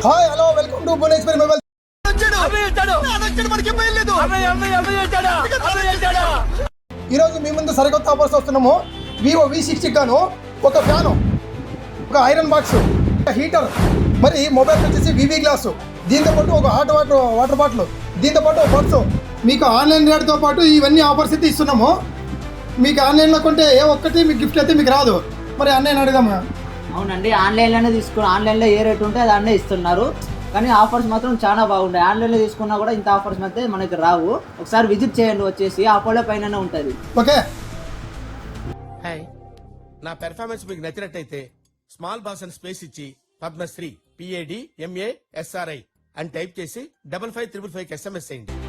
Hi hello welcome to Bhuvaneshwari mobile. ఈరోజు మీ ముందు సరికొత్త ఆఫర్స్ వస్తున్నాము. వివో V60 గాను ఒక ఫ్యాను, ఒక ఐరన్ బాక్స్, ఒక హీటర్, మరి మొబైల్ వచ్చేసి వివి గ్లాసు, దీంతో పాటు ఒక హాట్ వాటర్ బాటిల్, దీంతో పాటు ఒక బడ్స్. మీకు ఆన్లైన్ రేట్తో పాటు ఇవన్నీ ఆఫర్స్ అయితే ఇస్తున్నాము. మీకు ఆన్లైన్లో కొంటే ఏ ఒక్కటి మీకు గిఫ్ట్ అయితే మీకు రాదు. మరి ఆన్లైన్ అడుగుదామా? అవునండి, ఆన్లైన్లోనే తీసుకున్నాం. ఆన్లైన్లో ఏ రేట్ ఉంటే అది అన్నీ ఇస్తున్నారు, కానీ ఆఫర్స్ మాత్రం చాలా బాగుంటాయి. ఆన్లైన్లో తీసుకున్నా కూడా ఇంత ఆఫర్స్ అయితే మనకి రావు. ఒకసారి విజిట్ చేయండి, వచ్చేసి ఆఫర్లో పైన ఉంటుంది. ఓకే, హాయ్, నా పెర్ఫార్మెన్స్ మీకు నచ్చినట్టయితే స్మాల్ బాస్ అని స్పేస్ ఇచ్చి పద్మశ్రీ PADMASRI అని టైప్ చేసి 5555 SMS చేయండి.